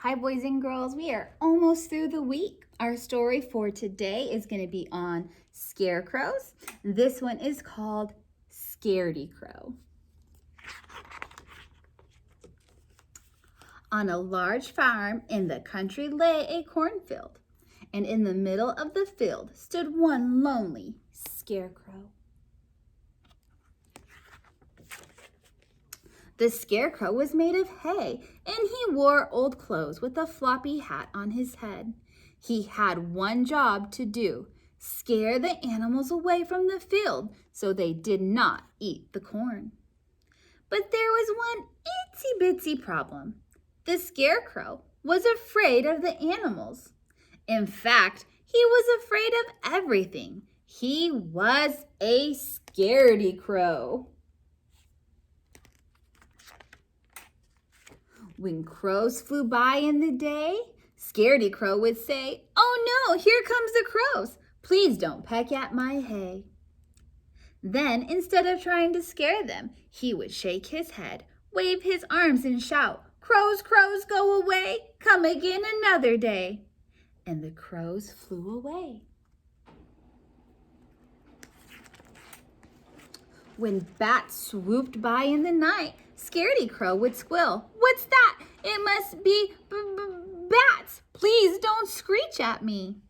Hi, boys and girls. We are almost through the week. Our story for today is going to be on scarecrows. This one is called Scaredycrow. On a large farm in the country lay a cornfield, and in the middle of the field stood one lonely scarecrow. The scarecrow was made of hay, and he wore old clothes with a floppy hat on his head. He had one job to do: scare the animals away from the field so they did not eat the corn. But there was one itsy-bitsy problem. The scarecrow was afraid of the animals. In fact, he was afraid of everything. He was a scaredycrow. When crows flew by in the day, Scaredycrow would say, "Oh no, here comes the crows. Please don't peck at my hay." Then, instead of trying to scare them, he would shake his head, wave his arms and shout, "Crows, crows, go away. Come again another day." And the crows flew away. When bats swooped by in the night, Scaredycrow would squeal, "What's that? It must be bats. Please don't screech at me."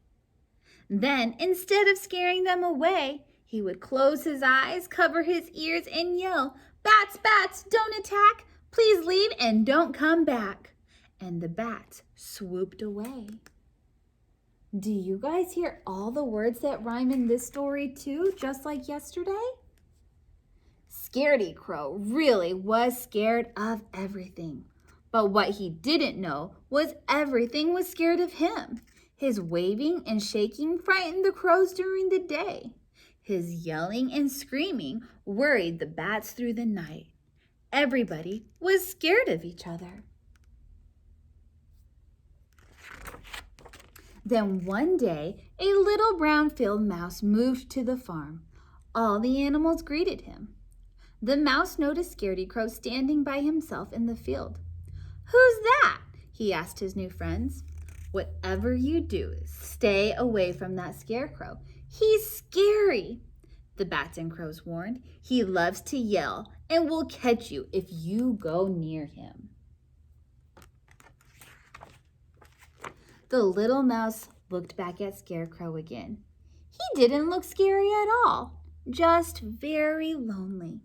Then, instead of scaring them away, he would close his eyes, cover his ears, and yell, "Bats, bats, don't attack. Please leave and don't come back." And the bats swooped away. Do you guys hear all the words that rhyme in this story too, just like yesterday? Scaredycrow really was scared of everything. But what he didn't know was everything was scared of him. His waving and shaking frightened the crows during the day. His yelling and screaming worried the bats through the night. Everybody was scared of each other. Then one day, a little brown field mouse moved to the farm. All the animals greeted him. The mouse noticed Scaredycrow standing by himself in the field. "Who's that?" he asked his new friends. "Whatever you do, stay away from that scarecrow. He's scary," the bats and crows warned. "He loves to yell and will catch you if you go near him." The little mouse looked back at Scarecrow again. He didn't look scary at all, just very lonely.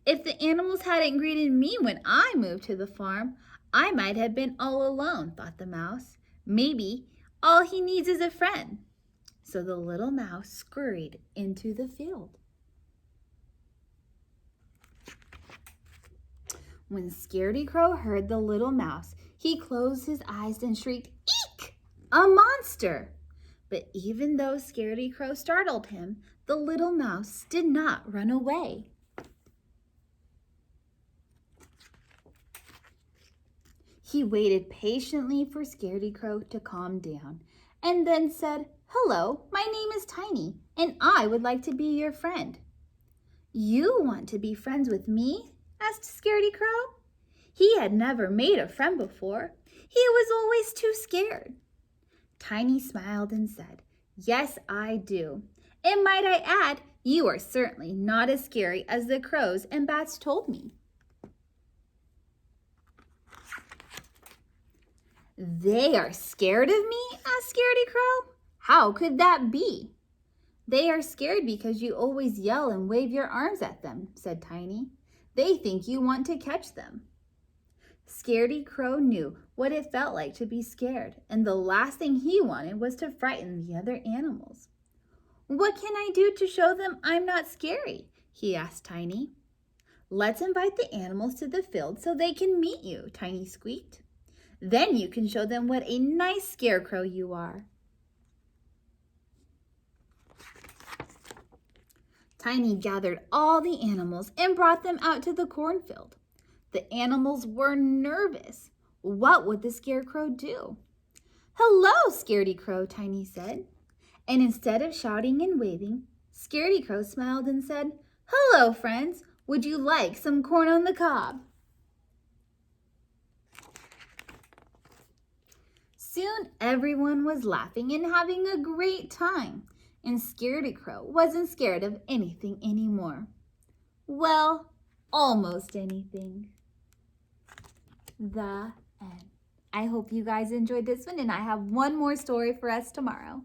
"If the animals hadn't greeted me when I moved to the farm, I might have been all alone," thought the mouse. "Maybe all he needs is a friend." So the little mouse scurried into the field. When Scaredycrow heard the little mouse, he closed his eyes and shrieked, "Eek! A monster!" But even though Scaredycrow startled him, the little mouse did not run away. He waited patiently for Scaredycrow to calm down and then said, "Hello, my name is Tiny, and I would like to be your friend." "You want to be friends with me?" asked Scaredycrow. He had never made a friend before. He was always too scared. Tiny smiled and said, "Yes, I do. And might I add, you are certainly not as scary as the crows and bats told me." "They are scared of me?" asked Scaredycrow. "How could that be?" "They are scared because you always yell and wave your arms at them," said Tiny. "They think you want to catch them." Scaredycrow knew what it felt like to be scared, and the last thing he wanted was to frighten the other animals. "What can I do to show them I'm not scary?" he asked Tiny. "Let's invite the animals to the field so they can meet you," Tiny squeaked. "Then you can show them what a nice scarecrow you are." Tiny gathered all the animals and brought them out to the cornfield. The animals were nervous. What would the scarecrow do? "Hello, Scaredycrow," Tiny said. And instead of shouting and waving, Scaredycrow smiled and said, "Hello, friends. Would you like some corn on the cob?" Soon everyone was laughing and having a great time, and Scaredycrow wasn't scared of anything anymore. Well, almost anything. The end. I hope you guys enjoyed this one, and I have one more story for us tomorrow.